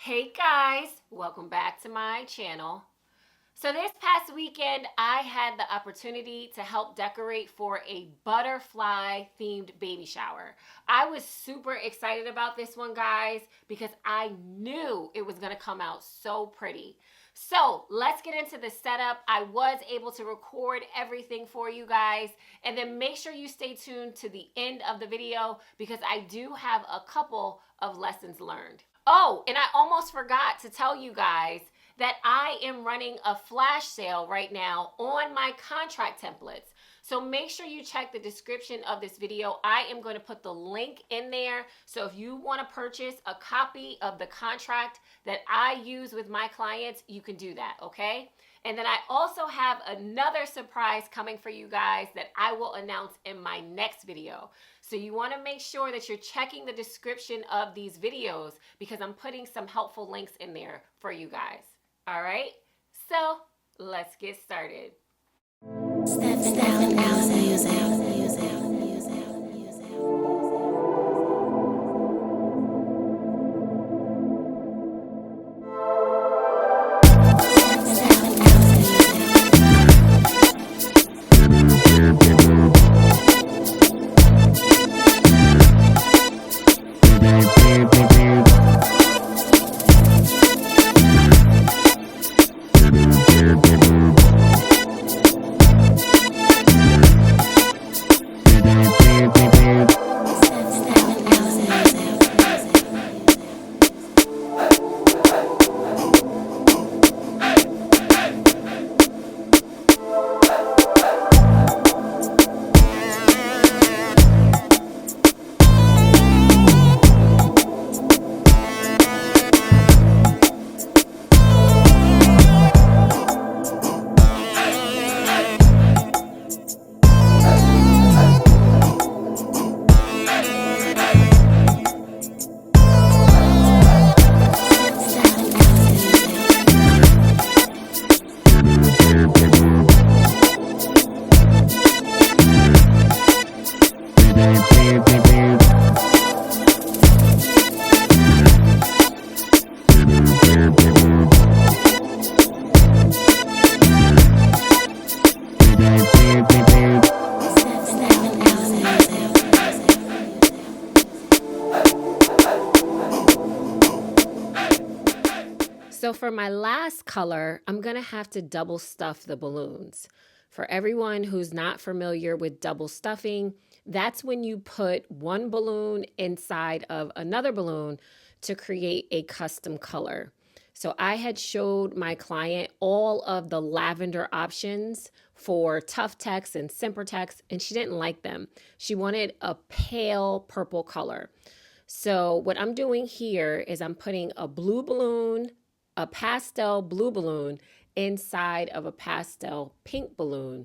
Hey guys, welcome back to my channel. So this past weekend, I had the opportunity to help decorate for a butterfly themed baby shower. I was super excited about this one, guys, because I knew it was gonna come out so pretty. So let's get into the setup. I was able to record everything for you guys, and then make sure you stay tuned to the end of the video because I do have a couple of lessons learned. Oh, and I almost forgot to tell you guys that I am running a flash sale right now on my contract templates. So make sure you check the description of this video. I am going to put the link in there. So if you want to purchase a copy of the contract that I use with my clients, you can do that, okay? And then I also have another surprise coming for you guys that I will announce in my next video. So you want to make sure that you're checking the description of these videos because I'm putting some helpful links in there for you guys. All right, so let's get started. So for my last color, I'm gonna have to double stuff the balloons. For everyone who's not familiar with double stuffing, that's when you put one balloon inside of another balloon to create a custom color. So I had showed my client all of the lavender options for Tough Text and Simper Text, and she didn't like them. She wanted a pale purple color. So what I'm doing here is I'm putting a blue balloon, a pastel blue balloon inside of a pastel pink balloon.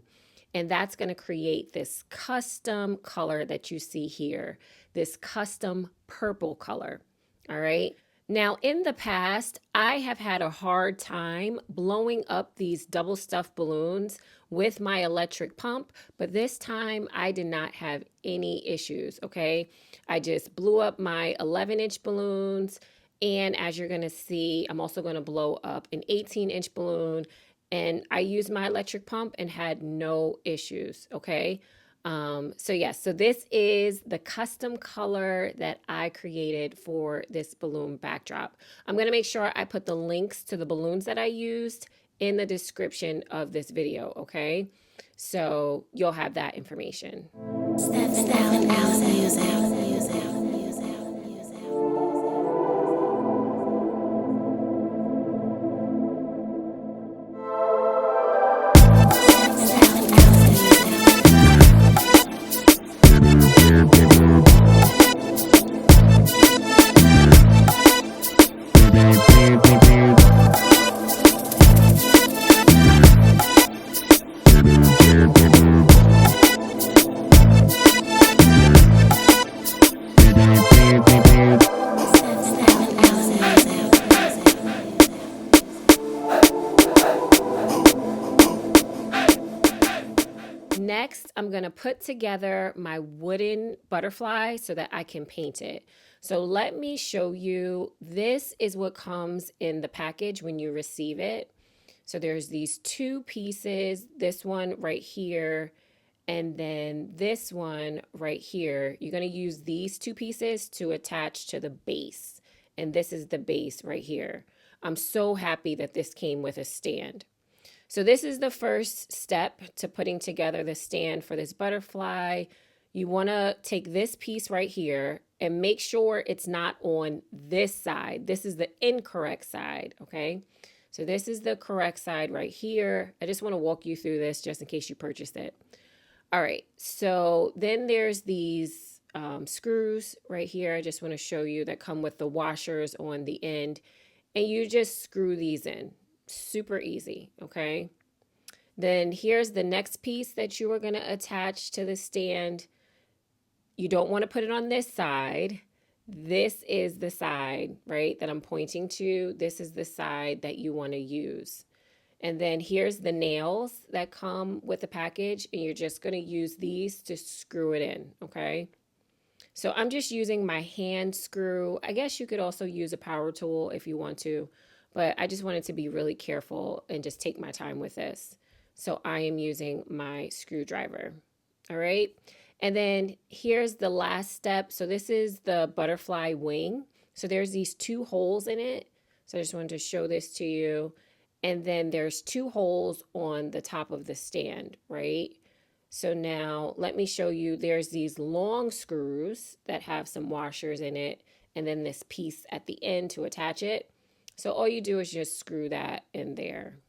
And that's going to create this custom color that you see here, this custom purple color. All right. Now, in the past, I have had a hard time blowing up these double stuffed balloons with my electric pump, but this time I did not have any issues. Okay. I just blew up my 11-inch balloons. And as you're going to see, I'm also going to blow up an 18-inch balloon. And I used my electric pump and had no issues, okay? So this is the custom color that I created for this balloon backdrop. I'm going to make sure I put the links to the balloons that I used in the description of this video, okay? So you'll have that information. next, I'm going to put together my wooden butterfly so that I can paint it. So let me show you. This is what comes in the package when you receive it. So there's these two pieces, this one right here, and then this one right here. You're going to use these two pieces to attach to the base. And this is the base right here. I'm so happy that this came with a stand. So this is the first step to putting together the stand for this butterfly. You want to take this piece right here and make sure it's not on this side. This is the incorrect side, okay? So this is the correct side right here. I just want to walk you through this just in case you purchased it. All right, so then there's these screws right here. I just want to show you that come with the washers on the end. And you just screw these in. Super easy, okay? Then here's the next piece that you are going to attach to the stand. You don't want to put it on this side. This is the side, right, that I'm pointing to. This is the side that you want to use. And then here's the nails that come with the package, and you're just going to use these to screw it in, okay? So I'm just using my hand screw. I guess you could also use a power tool if you want to, but I just wanted to be really careful and just take my time with this. So I am using my screwdriver, all right? And then here's the last step. So this is the butterfly wing. So there's these two holes in it. So I just wanted to show this to you. And then there's two holes on the top of the stand, right? So now let me show you. There's these long screws that have some washers in it, and then this piece at the end to attach it. So all you do is just screw that in there.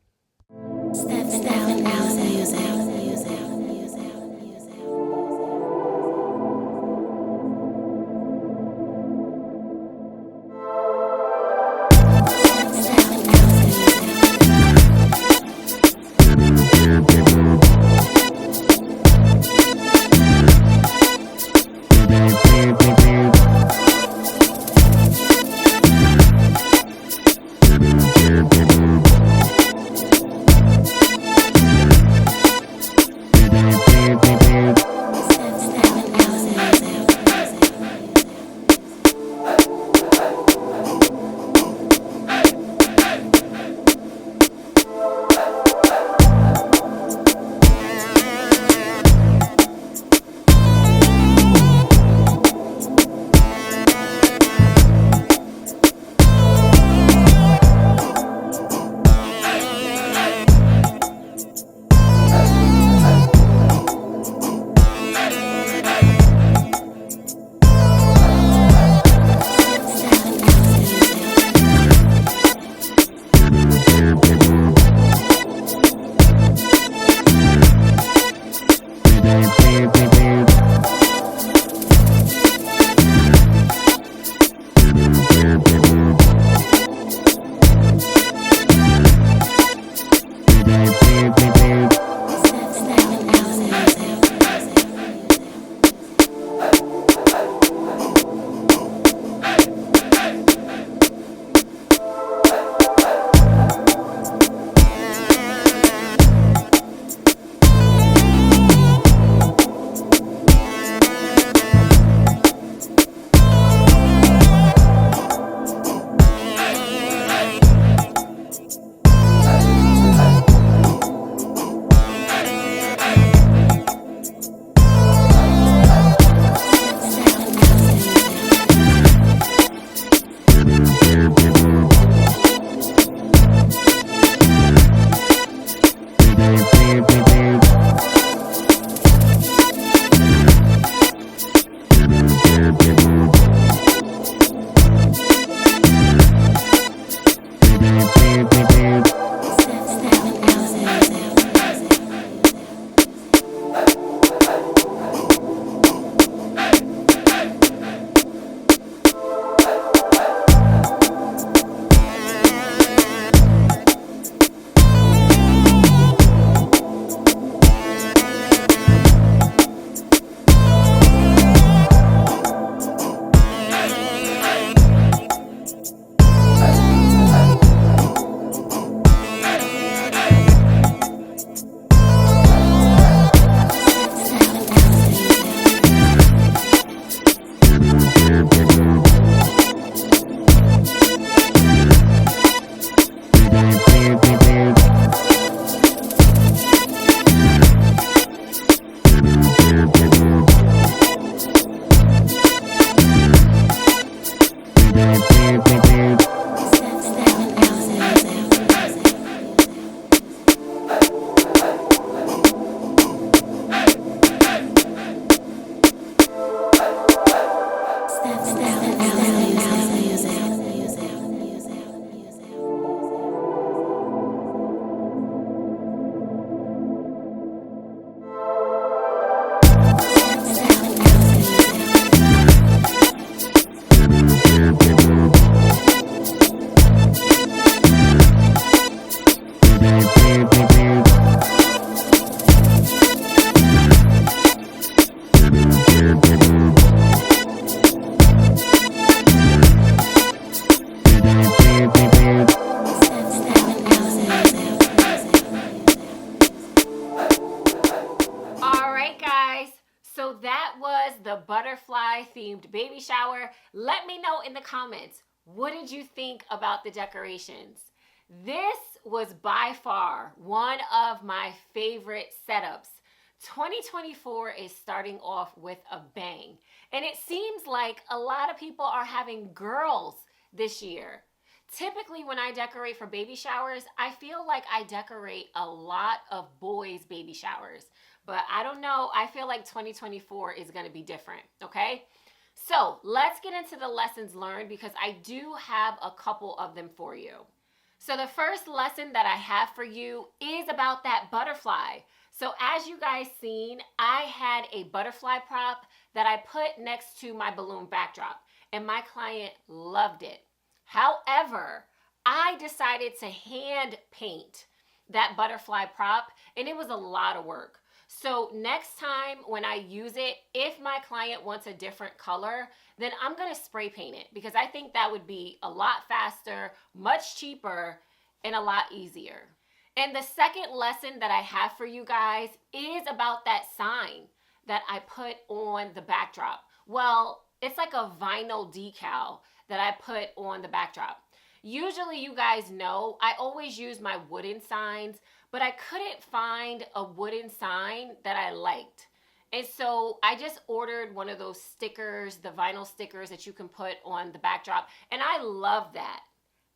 themed baby shower. Let me know in the comments, what did you think about the decorations? This was by far one of my favorite setups. 2024 is starting off with a bang, and it seems like a lot of people are having girls this year. Typically, when I decorate for baby showers, I feel like I decorate a lot of boys' baby showers, but I don't know. I feel like 2024 is going to be different, okay? So let's get into the lessons learned, because I do have a couple of them for you. So the first lesson that I have for you is about that butterfly. So as you guys seen, I had a butterfly prop that I put next to my balloon backdrop, and my client loved it. However, I decided to hand paint that butterfly prop, and it was a lot of work. So next time when I use it, if my client wants a different color, then I'm gonna spray paint it, because I think that would be a lot faster, much cheaper, and a lot easier. And the second lesson that I have for you guys is about that sign that I put on the backdrop. Well, it's like a vinyl decal that I put on the backdrop. Usually, you guys know, I always use my wooden signs, but I couldn't find a wooden sign that I liked. And so I just ordered one of those stickers, the vinyl stickers that you can put on the backdrop, and I love that.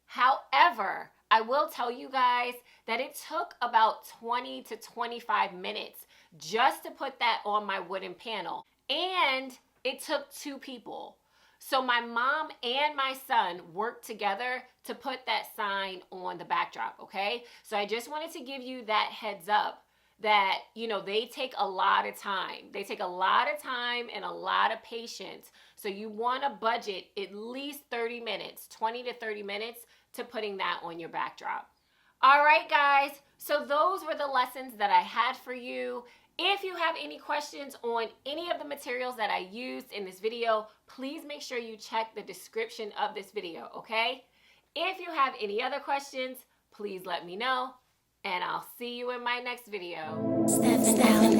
However, I will tell you guys that it took about 20 to 25 minutes just to put that on my wooden panel. And it took 2 people. So my mom and my son worked together to put that sign on the backdrop, okay? So I just wanted to give you that heads up that, they take a lot of time. They take a lot of time and a lot of patience. So you want to budget at least 30 minutes, 20 to 30 minutes to putting that on your backdrop. All right, guys. So those were the lessons that I had for you. If you have any questions on any of the materials that I used in this video, please make sure you check the description of this video, okay? If you have any other questions, please let me know, and I'll see you in my next video. Stepping out.